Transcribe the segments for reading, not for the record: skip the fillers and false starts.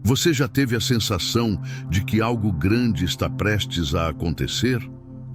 Você já teve a sensação de que algo grande está prestes a acontecer?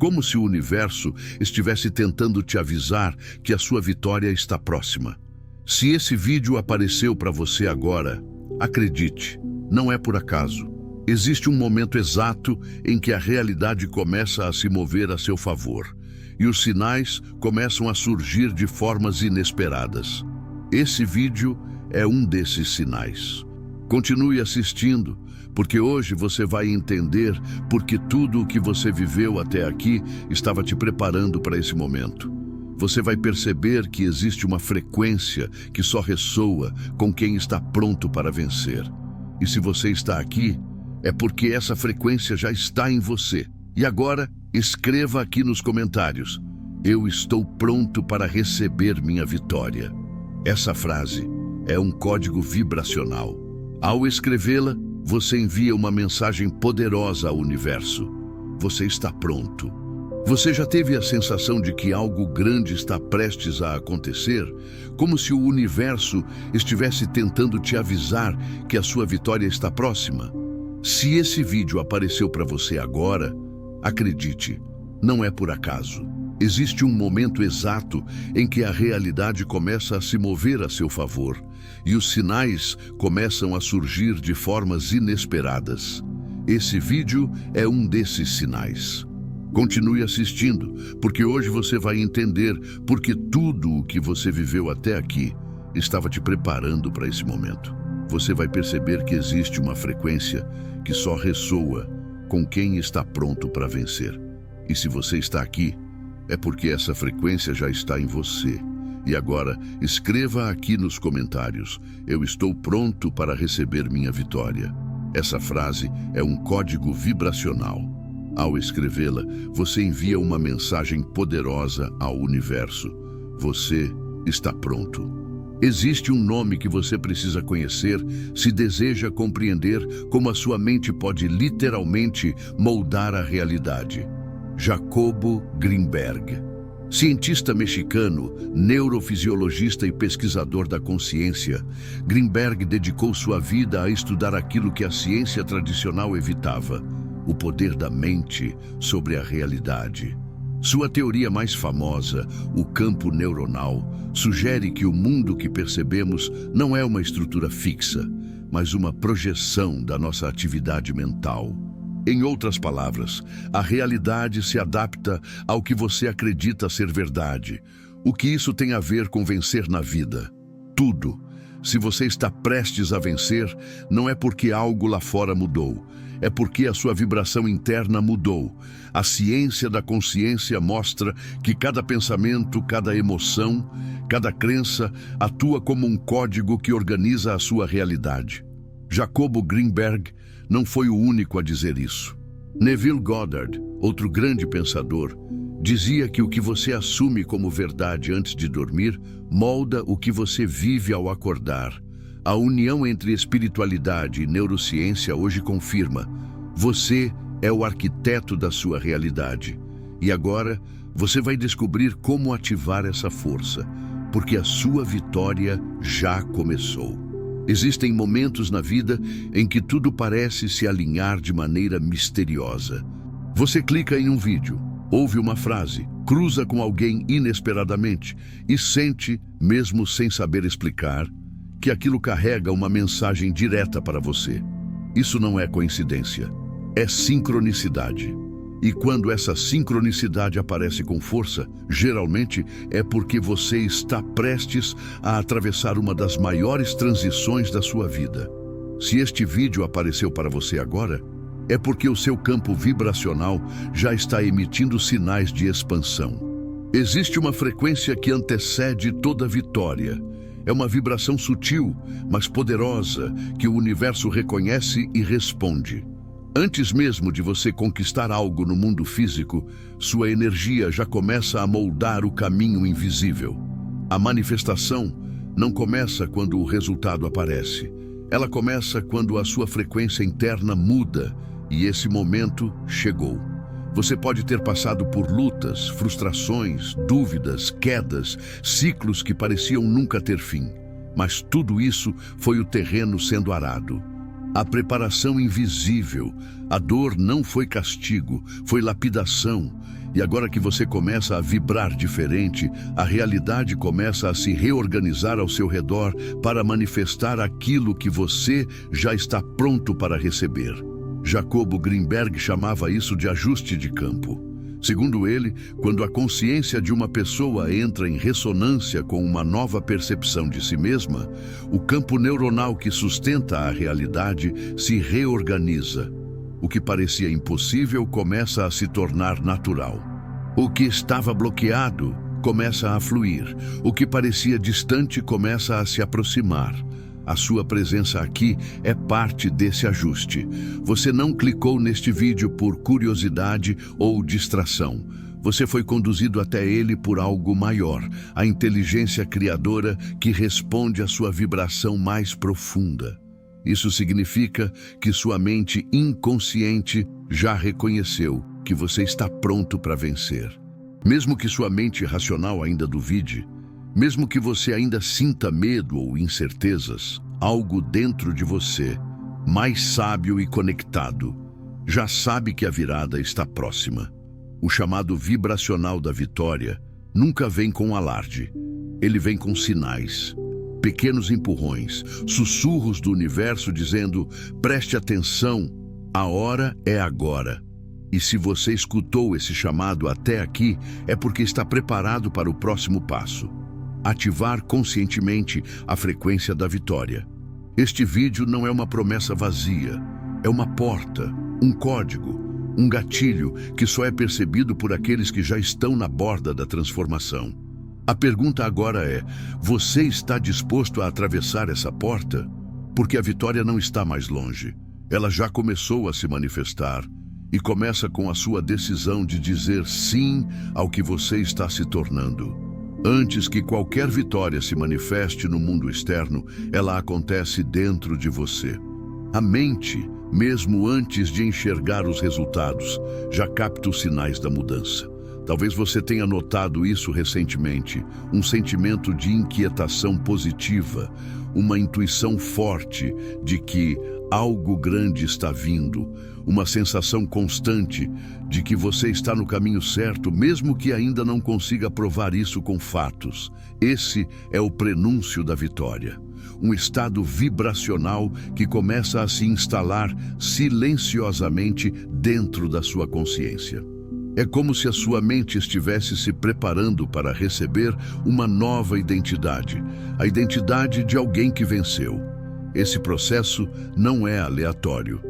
Como se o universo estivesse tentando te avisar que a sua vitória está próxima. Se esse vídeo apareceu para você agora, acredite, não é por acaso. Existe um momento exato em que a realidade começa a se mover a seu favor, e os sinais começam a surgir de formas inesperadas. Esse vídeo é um desses sinais. Continue assistindo, porque hoje você vai entender porque tudo o que você viveu até aqui estava te preparando para esse momento. Você vai perceber que existe uma frequência que só ressoa com quem está pronto para vencer. E se você está aqui, é porque essa frequência já está em você. E agora, escreva aqui nos comentários: eu estou pronto para receber minha vitória. Essa frase é um código vibracional. Ao escrevê-la, você envia uma mensagem poderosa ao universo. Você está pronto. Você já teve a sensação de que algo grande está prestes a acontecer? Como se o universo estivesse tentando te avisar que a sua vitória está próxima? Se esse vídeo apareceu para você agora, acredite, não é por acaso. Existe um momento exato em que a realidade começa a se mover a seu favor e os sinais começam a surgir de formas inesperadas. Esse vídeo é um desses sinais. Continue assistindo, porque hoje você vai entender porque tudo o que você viveu até aqui estava te preparando para esse momento. Você vai perceber que existe uma frequência que só ressoa com quem está pronto para vencer. E se você está aqui, é porque essa frequência já está em você. E agora, escreva aqui nos comentários: eu estou pronto para receber minha vitória. Essa frase é um código vibracional. Ao escrevê-la, você envia uma mensagem poderosa ao universo. Você está pronto. Existe um nome que você precisa conhecer se deseja compreender como a sua mente pode literalmente moldar a realidade. Jacobo Greenberg. Cientista mexicano, neurofisiologista e pesquisador da consciência, Greenberg dedicou sua vida a estudar aquilo que a ciência tradicional evitava: o poder da mente sobre a realidade. Sua teoria mais famosa, o campo neuronal, sugere que o mundo que percebemos não é uma estrutura fixa, mas uma projeção da nossa atividade mental. Em outras palavras, a realidade se adapta ao que você acredita ser verdade. O que isso tem a ver com vencer na vida? Tudo. Se você está prestes a vencer, não é porque algo lá fora mudou, é porque a sua vibração interna mudou. A ciência da consciência mostra que cada pensamento, cada emoção, cada crença atua como um código que organiza a sua realidade. Jacobo Greenberg não foi o único a dizer isso. Neville Goddard, outro grande pensador, dizia que o que você assume como verdade antes de dormir molda o que você vive ao acordar. A união entre espiritualidade e neurociência hoje confirma: você é o arquiteto da sua realidade. E agora você vai descobrir como ativar essa força, porque a sua vitória já começou. Existem momentos na vida em que tudo parece se alinhar de maneira misteriosa. Você clica em um vídeo, ouve uma frase, cruza com alguém inesperadamente e sente, mesmo sem saber explicar, que aquilo carrega uma mensagem direta para você. Isso não é coincidência, é sincronicidade. E quando essa sincronicidade aparece com força, geralmente é porque você está prestes a atravessar uma das maiores transições da sua vida. Se este vídeo apareceu para você agora, é porque o seu campo vibracional já está emitindo sinais de expansão. Existe uma frequência que antecede toda vitória. É uma vibração sutil, mas poderosa, que o universo reconhece e responde. Antes mesmo de você conquistar algo no mundo físico, sua energia já começa a moldar o caminho invisível. A manifestação não começa quando o resultado aparece. Ela começa quando a sua frequência interna muda, e esse momento chegou. Você pode ter passado por lutas, frustrações, dúvidas, quedas, ciclos que pareciam nunca ter fim. Mas tudo isso foi o terreno sendo arado. A preparação invisível, a dor não foi castigo, foi lapidação. E agora que você começa a vibrar diferente, a realidade começa a se reorganizar ao seu redor para manifestar aquilo que você já está pronto para receber. Jacobo Greenberg chamava isso de ajuste de campo. Segundo ele, quando a consciência de uma pessoa entra em ressonância com uma nova percepção de si mesma, o campo neuronal que sustenta a realidade se reorganiza. O que parecia impossível começa a se tornar natural. O que estava bloqueado começa a fluir. O que parecia distante começa a se aproximar. A sua presença aqui é parte desse ajuste. Você não clicou neste vídeo por curiosidade ou distração. Você foi conduzido até ele por algo maior, a inteligência criadora que responde à sua vibração mais profunda. Isso significa que sua mente inconsciente já reconheceu que você está pronto para vencer. Mesmo que sua mente racional ainda duvide, mesmo que você ainda sinta medo ou incertezas, algo dentro de você, mais sábio e conectado, já sabe que a virada está próxima. O chamado vibracional da vitória nunca vem com alarde. Ele vem com sinais, pequenos empurrões, sussurros do universo dizendo: preste atenção, a hora é agora. E se você escutou esse chamado até aqui, é porque está preparado para o próximo passo. Ativar conscientemente a frequência da vitória. Este vídeo não é uma promessa vazia, é uma porta, um código, um gatilho que só é percebido por aqueles que já estão na borda da transformação. A pergunta agora é: você está disposto a atravessar essa porta? Porque a vitória não está mais longe. Ela já começou a se manifestar e começa com a sua decisão de dizer sim ao que você está se tornando. Antes que qualquer vitória se manifeste no mundo externo, ela acontece dentro de você. A mente, mesmo antes de enxergar os resultados, já capta os sinais da mudança. Talvez você tenha notado isso recentemente, um sentimento de inquietação positiva, uma intuição forte de que algo grande está vindo, uma sensação constante de que você está no caminho certo, mesmo que ainda não consiga provar isso com fatos. Esse é o prenúncio da vitória. Um estado vibracional que começa a se instalar silenciosamente dentro da sua consciência. É como se a sua mente estivesse se preparando para receber uma nova identidade, a identidade de alguém que venceu. Esse processo não é aleatório.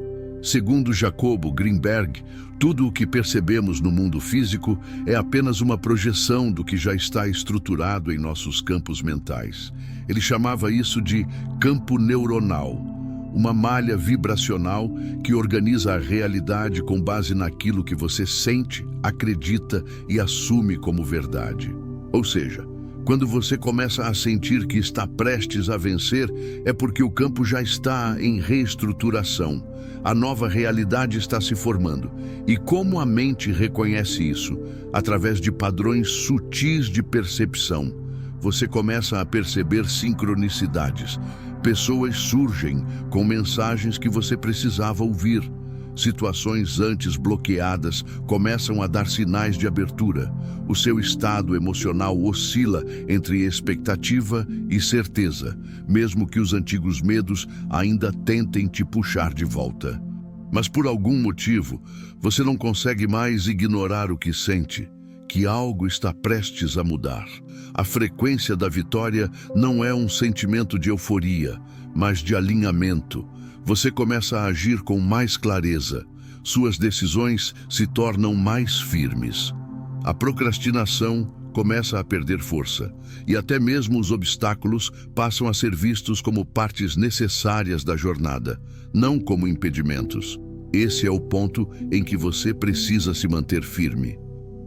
Segundo Jacobo Greenberg, tudo o que percebemos no mundo físico é apenas uma projeção do que já está estruturado em nossos campos mentais. Ele chamava isso de campo neuronal, uma malha vibracional que organiza a realidade com base naquilo que você sente, acredita e assume como verdade. Ou seja, quando você começa a sentir que está prestes a vencer, é porque o campo já está em reestruturação. A nova realidade está se formando. E como a mente reconhece isso? Através de padrões sutis de percepção. Você começa a perceber sincronicidades. Pessoas surgem com mensagens que você precisava ouvir. Situações antes bloqueadas começam a dar sinais de abertura. O seu estado emocional oscila entre expectativa e certeza, mesmo que os antigos medos ainda tentem te puxar de volta. Mas por algum motivo, você não consegue mais ignorar o que sente, que algo está prestes a mudar. A frequência da vitória não é um sentimento de euforia, mas de alinhamento. Você começa a agir com mais clareza. Suas decisões se tornam mais firmes. A procrastinação começa a perder força, e até mesmo os obstáculos passam a ser vistos como partes necessárias da jornada, não como impedimentos. Esse é o ponto em que você precisa se manter firme.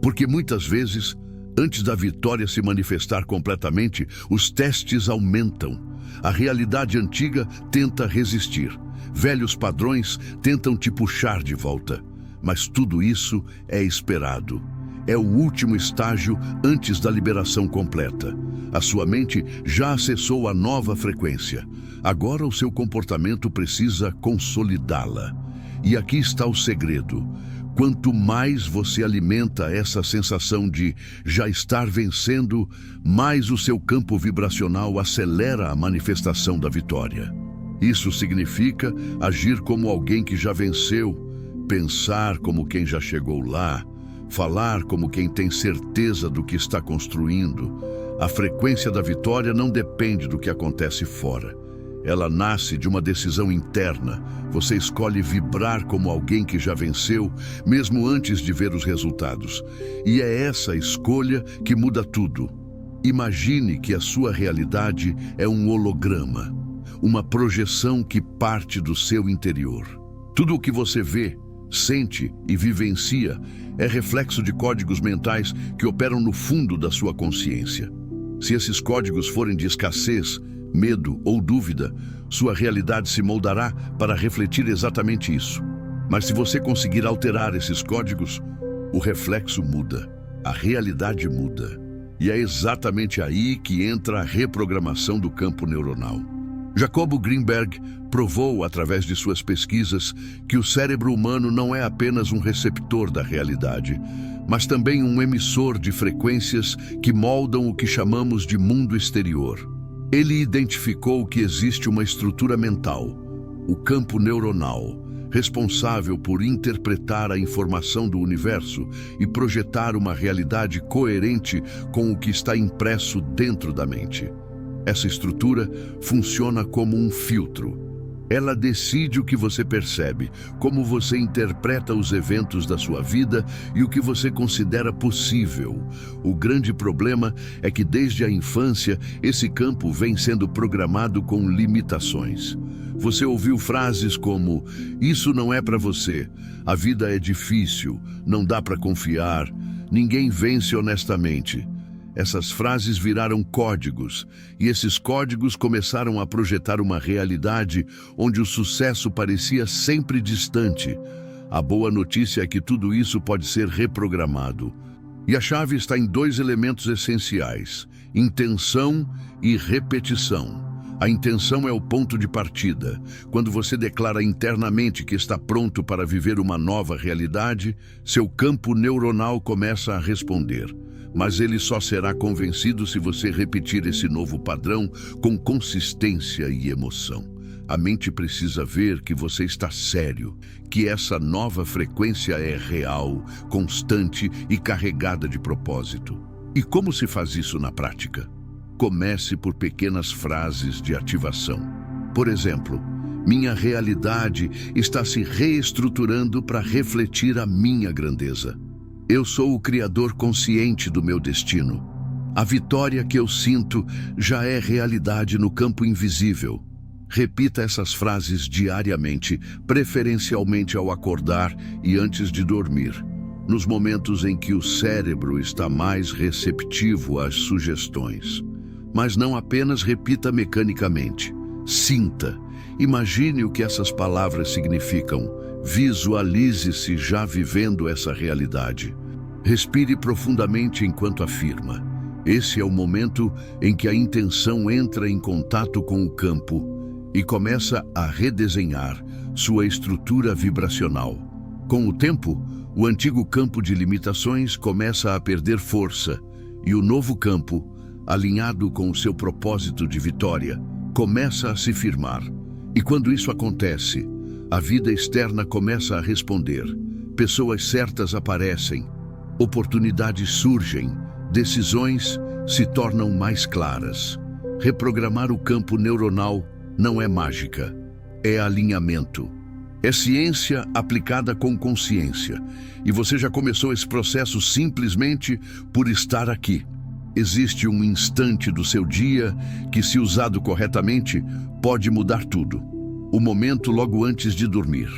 Porque muitas vezes, antes da vitória se manifestar completamente, os testes aumentam. A realidade antiga tenta resistir. Velhos padrões tentam te puxar de volta. Mas tudo isso é esperado. é o último estágio antes da liberação completa. A sua mente já acessou a nova frequência. Agora o seu comportamento precisa consolidá-la. E aqui está o segredo. Quanto mais você alimenta essa sensação de já estar vencendo, mais o seu campo vibracional acelera a manifestação da vitória. Isso significa agir como alguém que já venceu, pensar como quem já chegou lá, falar como quem tem certeza do que está construindo. A frequência da vitória não depende do que acontece fora. Ela nasce de uma decisão interna. Você escolhe vibrar como alguém que já venceu, mesmo antes de ver os resultados. E é essa escolha que muda tudo. Imagine que a sua realidade é um holograma, uma projeção que parte do seu interior. Tudo o que você vê, sente e vivencia é reflexo de códigos mentais que operam no fundo da sua consciência. Se esses códigos forem de escassez, medo ou dúvida, sua realidade se moldará para refletir exatamente isso. Mas se você conseguir alterar esses códigos, o reflexo muda, a realidade muda. E é exatamente aí que entra a reprogramação do campo neuronal. Jacobo Greenberg provou, através de suas pesquisas, que o cérebro humano não é apenas um receptor da realidade, mas também um emissor de frequências que moldam o que chamamos de mundo exterior. Ele identificou que existe uma estrutura mental, o campo neuronal, responsável por interpretar a informação do universo e projetar uma realidade coerente com o que está impresso dentro da mente. Essa estrutura funciona como um filtro. Ela decide o que você percebe, como você interpreta os eventos da sua vida e o que você considera possível. O grande problema é que desde a infância esse campo vem sendo programado com limitações. Você ouviu frases como: "Isso não é para você", "A vida é difícil", "Não dá para confiar", "Ninguém vence honestamente". Essas frases viraram códigos, e esses códigos começaram a projetar uma realidade onde o sucesso parecia sempre distante. A boa notícia é que tudo isso pode ser reprogramado. E a chave está em dois elementos essenciais: intenção e repetição. A intenção é o ponto de partida. Quando você declara internamente que está pronto para viver uma nova realidade, seu campo neuronal começa a responder. Mas ele só será convencido se você repetir esse novo padrão com consistência e emoção. A mente precisa ver que você está sério, que essa nova frequência é real, constante e carregada de propósito. E como se faz isso na prática? Comece por pequenas frases de ativação. Por exemplo, minha realidade está se reestruturando para refletir a minha grandeza. Eu sou o criador consciente do meu destino. A vitória que eu sinto já é realidade no campo invisível. Repita essas frases diariamente, preferencialmente ao acordar e antes de dormir, nos momentos em que o cérebro está mais receptivo às sugestões. Mas não apenas repita mecanicamente. Sinta. Imagine o que essas palavras significam. Visualize-se já vivendo essa realidade. Respire profundamente enquanto afirma. Esse é o momento em que a intenção entra em contato com o campo e começa a redesenhar sua estrutura vibracional. Com o tempo, o antigo campo de limitações começa a perder força e o novo campo, alinhado com o seu propósito de vitória, começa a se firmar. E quando isso acontece, a vida externa começa a responder. Pessoas certas aparecem, oportunidades surgem, decisões se tornam mais claras. Reprogramar o campo neuronal não é mágica, é alinhamento. É ciência aplicada com consciência. E você já começou esse processo simplesmente por estar aqui. Existe um instante do seu dia que, se usado corretamente, pode mudar tudo. O momento logo antes de dormir.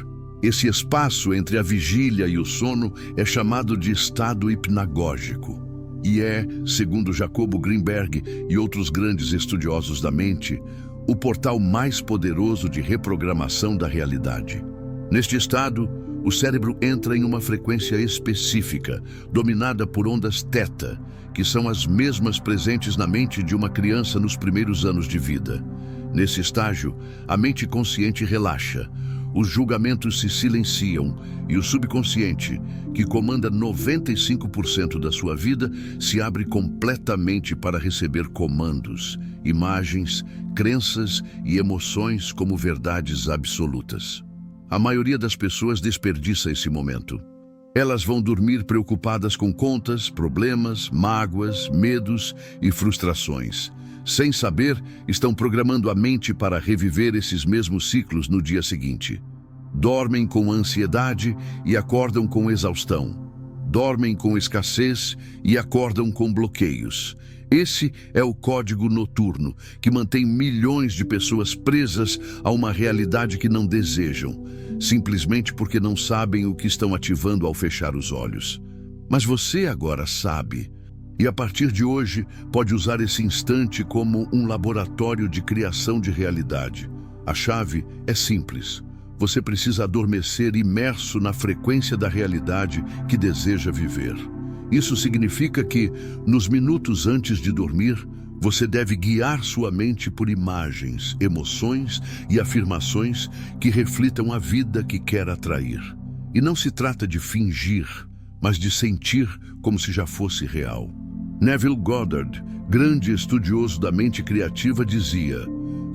Esse espaço entre a vigília e o sono é chamado de estado hipnagógico. E é, segundo Jacobo Greenberg e outros grandes estudiosos da mente, o portal mais poderoso de reprogramação da realidade. Neste estado, o cérebro entra em uma frequência específica, dominada por ondas θ, que são as mesmas presentes na mente de uma criança nos primeiros anos de vida. Nesse estágio, a mente consciente relaxa, os julgamentos se silenciam e o subconsciente, que comanda 95% da sua vida, se abre completamente para receber comandos, imagens, crenças e emoções como verdades absolutas. A maioria das pessoas desperdiça esse momento. Elas vão dormir preocupadas com contas, problemas, mágoas, medos e frustrações. Sem saber, estão programando a mente para reviver esses mesmos ciclos no dia seguinte. Dormem com ansiedade e acordam com exaustão. Dormem com escassez e acordam com bloqueios. Esse é o código noturno que mantém milhões de pessoas presas a uma realidade que não desejam, simplesmente porque não sabem o que estão ativando ao fechar os olhos. Mas você agora sabe. E a partir de hoje, pode usar esse instante como um laboratório de criação de realidade. A chave é simples. Você precisa adormecer imerso na frequência da realidade que deseja viver. Isso significa que, nos minutos antes de dormir, você deve guiar sua mente por imagens, emoções e afirmações que reflitam a vida que quer atrair. E não se trata de fingir, mas de sentir como se já fosse real. Neville Goddard, grande estudioso da mente criativa, dizia: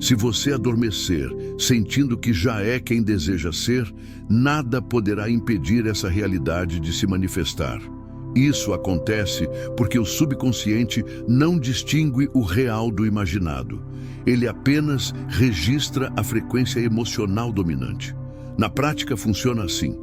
se você adormecer sentindo que já é quem deseja ser, nada poderá impedir essa realidade de se manifestar. Isso acontece porque o subconsciente não distingue o real do imaginado. Ele apenas registra a frequência emocional dominante. Na prática funciona assim: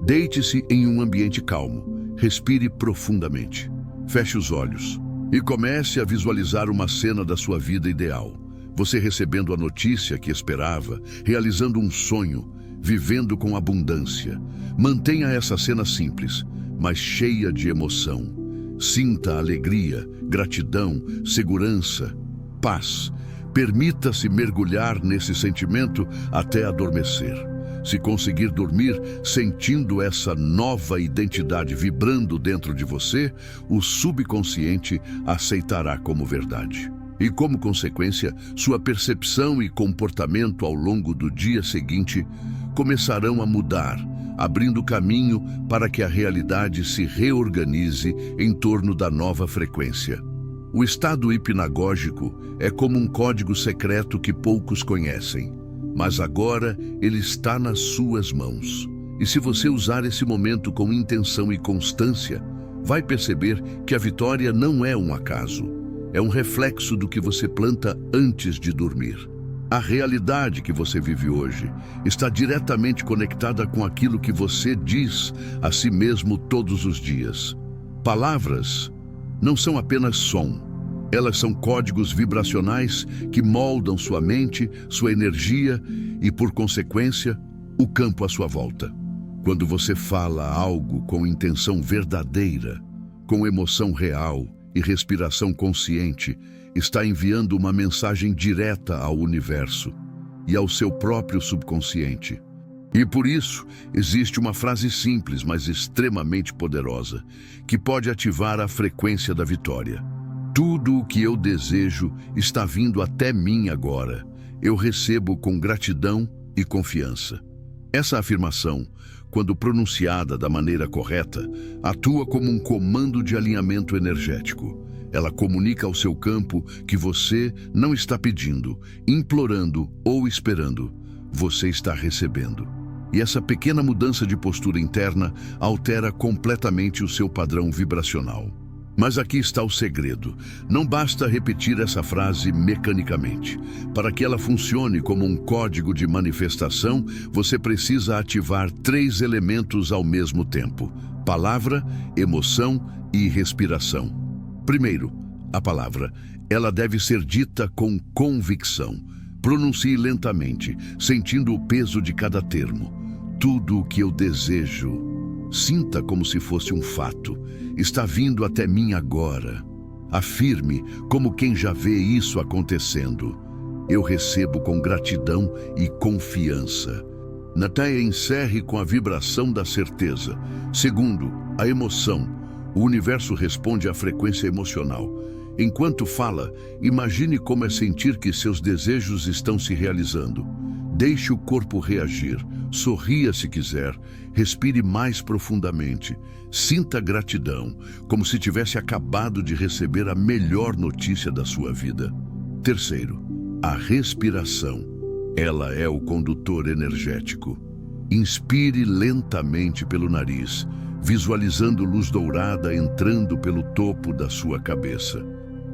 deite-se em um ambiente calmo, respire profundamente. Feche os olhos e comece a visualizar uma cena da sua vida ideal. Você recebendo a notícia que esperava, realizando um sonho, vivendo com abundância. Mantenha essa cena simples, mas cheia de emoção. Sinta alegria, gratidão, segurança, paz. Permita-se mergulhar nesse sentimento até adormecer. Se conseguir dormir sentindo essa nova identidade vibrando dentro de você, o subconsciente aceitará como verdade. E como consequência, sua percepção e comportamento ao longo do dia seguinte começarão a mudar, abrindo caminho para que a realidade se reorganize em torno da nova frequência. O estado hipnagógico é como um código secreto que poucos conhecem. Mas agora ele está nas suas mãos. E se você usar esse momento com intenção e constância, vai perceber que a vitória não é um acaso. É um reflexo do que você planta antes de dormir. A realidade que você vive hoje está diretamente conectada com aquilo que você diz a si mesmo todos os dias. Palavras não são apenas som. Elas são códigos vibracionais que moldam sua mente, sua energia e, por consequência, o campo à sua volta. Quando você fala algo com intenção verdadeira, com emoção real e respiração consciente, está enviando uma mensagem direta ao universo e ao seu próprio subconsciente. E por isso, existe uma frase simples, mas extremamente poderosa, que pode ativar a frequência da vitória. Tudo o que eu desejo está vindo até mim agora. Eu recebo com gratidão e confiança. Essa afirmação, quando pronunciada da maneira correta, atua como um comando de alinhamento energético. Ela comunica ao seu campo que você não está pedindo, implorando ou esperando. Você está recebendo. E essa pequena mudança de postura interna altera completamente o seu padrão vibracional. Mas aqui está o segredo. Não basta repetir essa frase mecanicamente. Para que ela funcione como um código de manifestação, você precisa ativar 3 elementos ao mesmo tempo: palavra, emoção e respiração. Primeiro, a palavra. Ela deve ser dita com convicção. Pronuncie lentamente, sentindo o peso de cada termo. Tudo o que eu desejo. Sinta como se fosse um fato. Está vindo até mim agora. Afirme como quem já vê isso acontecendo. Eu recebo com gratidão e confiança. Natália, encerre com a vibração da certeza. Segundo, a emoção. O universo responde à frequência emocional. Enquanto fala, imagine como é sentir que seus desejos estão se realizando. Deixe o corpo reagir. Sorria se quiser. Respire mais profundamente. Sinta gratidão, como se tivesse acabado de receber a melhor notícia da sua vida. Terceiro, a respiração. Ela é o condutor energético. Inspire lentamente pelo nariz, visualizando luz dourada entrando pelo topo da sua cabeça.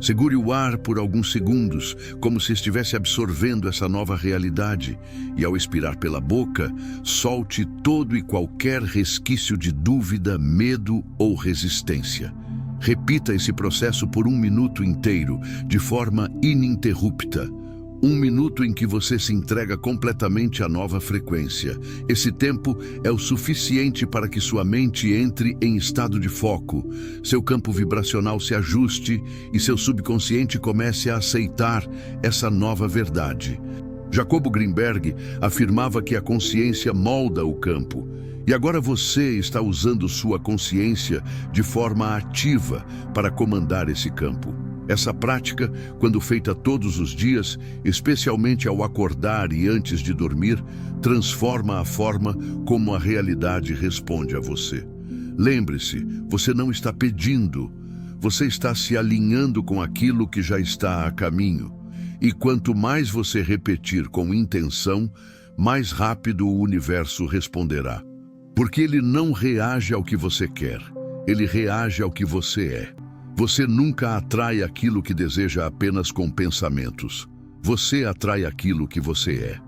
Segure o ar por alguns segundos, como se estivesse absorvendo essa nova realidade, e ao expirar pela boca, solte todo e qualquer resquício de dúvida, medo ou resistência. Repita esse processo por 1 minuto inteiro, de forma ininterrupta. 1 minuto em que você se entrega completamente à nova frequência. Esse tempo é o suficiente para que sua mente entre em estado de foco, seu campo vibracional se ajuste e seu subconsciente comece a aceitar essa nova verdade. Jacobo Greenberg afirmava que a consciência molda o campo. E agora você está usando sua consciência de forma ativa para comandar esse campo. Essa prática, quando feita todos os dias, especialmente ao acordar e antes de dormir, transforma a forma como a realidade responde a você. Lembre-se, você não está pedindo, você está se alinhando com aquilo que já está a caminho. E quanto mais você repetir com intenção, mais rápido o universo responderá. Porque ele não reage ao que você quer, ele reage ao que você é. Você nunca atrai aquilo que deseja apenas com pensamentos. Você atrai aquilo que você é.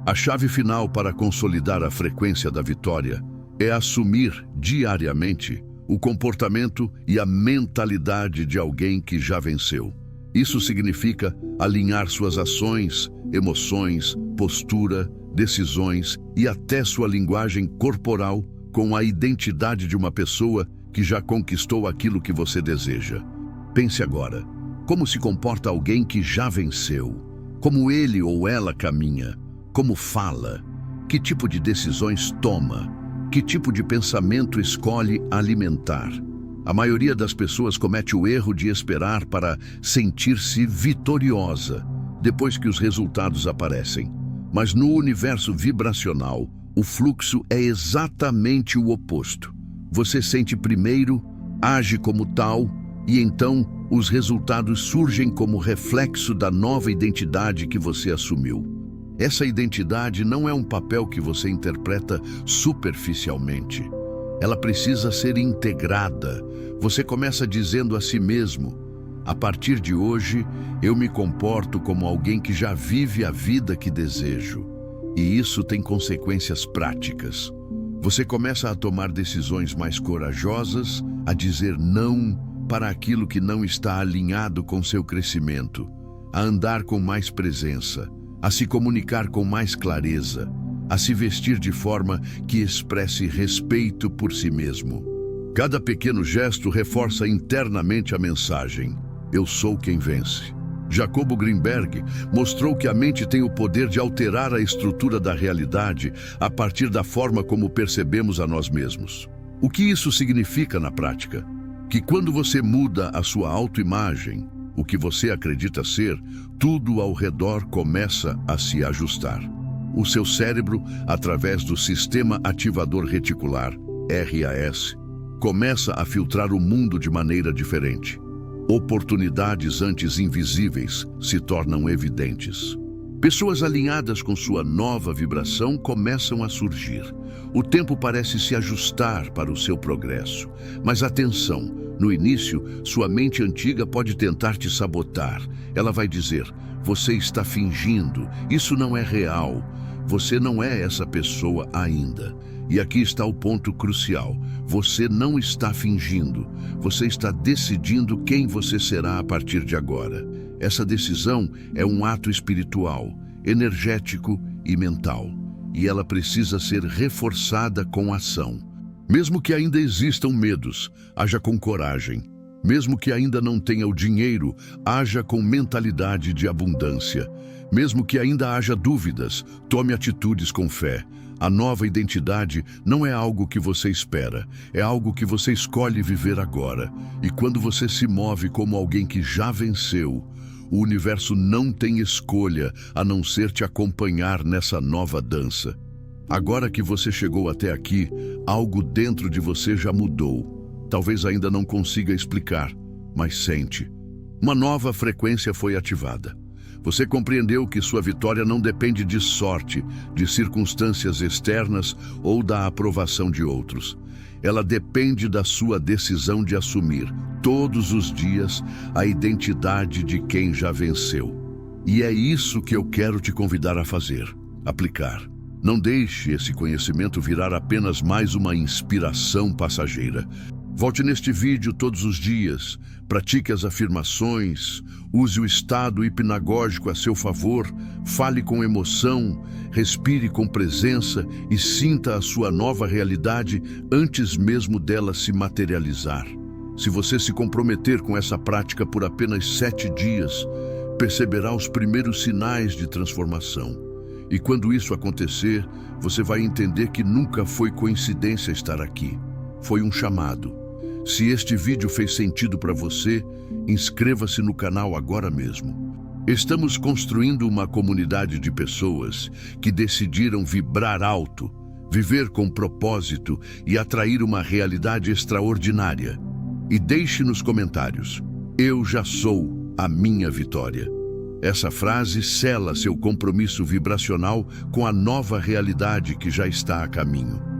A chave final para consolidar a frequência da vitória é assumir diariamente o comportamento e a mentalidade de alguém que já venceu. Isso significa alinhar suas ações, emoções, postura, decisões e até sua linguagem corporal com a identidade de uma pessoa que já conquistou aquilo que você deseja. Pense agora, como se comporta alguém que já venceu? Como ele ou ela caminha? Como fala? Que tipo de decisões toma? Que tipo de pensamento escolhe alimentar? A maioria das pessoas comete o erro de esperar para sentir-se vitoriosa depois que os resultados aparecem. Mas no universo vibracional, o fluxo é exatamente o oposto. Você sente primeiro, age como tal, e então os resultados surgem como reflexo da nova identidade que você assumiu. Essa identidade não é um papel que você interpreta superficialmente. Ela precisa ser integrada. Você começa dizendo a si mesmo: a partir de hoje, eu me comporto como alguém que já vive a vida que desejo. E isso tem consequências práticas. Você começa a tomar decisões mais corajosas, a dizer não para aquilo que não está alinhado com seu crescimento, a andar com mais presença, a se comunicar com mais clareza, a se vestir de forma que expresse respeito por si mesmo. Cada pequeno gesto reforça internamente a mensagem: eu sou quem vence. Jacobo Greenberg mostrou que a mente tem o poder de alterar a estrutura da realidade a partir da forma como percebemos a nós mesmos. O que isso significa na prática? Que quando você muda a sua autoimagem, o que você acredita ser, tudo ao redor começa a se ajustar. O seu cérebro, através do Sistema Ativador Reticular, RAS, começa a filtrar o mundo de maneira diferente. Oportunidades antes invisíveis se tornam evidentes. Pessoas alinhadas com sua nova vibração começam a surgir. O tempo parece se ajustar para o seu progresso. Mas atenção, no início, sua mente antiga pode tentar te sabotar. Ela vai dizer: você está fingindo, isso não é real. Você não é essa pessoa ainda. E aqui está o ponto crucial. Você não está fingindo. Você está decidindo quem você será a partir de agora. Essa decisão é um ato espiritual, energético e mental. E ela precisa ser reforçada com ação. Mesmo que ainda existam medos, haja com coragem. Mesmo que ainda não tenha o dinheiro, haja com mentalidade de abundância. Mesmo que ainda haja dúvidas, tome atitudes com fé. A nova identidade não é algo que você espera, é algo que você escolhe viver agora. E quando você se move como alguém que já venceu, o universo não tem escolha a não ser te acompanhar nessa nova dança. Agora que você chegou até aqui, algo dentro de você já mudou. Talvez ainda não consiga explicar, mas sente. Uma nova frequência foi ativada. Você compreendeu que sua vitória não depende de sorte, de circunstâncias externas ou da aprovação de outros. Ela depende da sua decisão de assumir, todos os dias, a identidade de quem já venceu. E é isso que eu quero te convidar a fazer, aplicar. Não deixe esse conhecimento virar apenas mais uma inspiração passageira. Volte neste vídeo todos os dias, pratique as afirmações, use o estado hipnagógico a seu favor, fale com emoção, respire com presença e sinta a sua nova realidade antes mesmo dela se materializar. Se você se comprometer com essa prática por apenas 7 dias, perceberá os primeiros sinais de transformação. E quando isso acontecer, você vai entender que nunca foi coincidência estar aqui. Foi um chamado. Se este vídeo fez sentido para você, inscreva-se no canal agora mesmo. Estamos construindo uma comunidade de pessoas que decidiram vibrar alto, viver com propósito e atrair uma realidade extraordinária. E deixe nos comentários: eu já sou a minha vitória. Essa frase sela seu compromisso vibracional com a nova realidade que já está a caminho.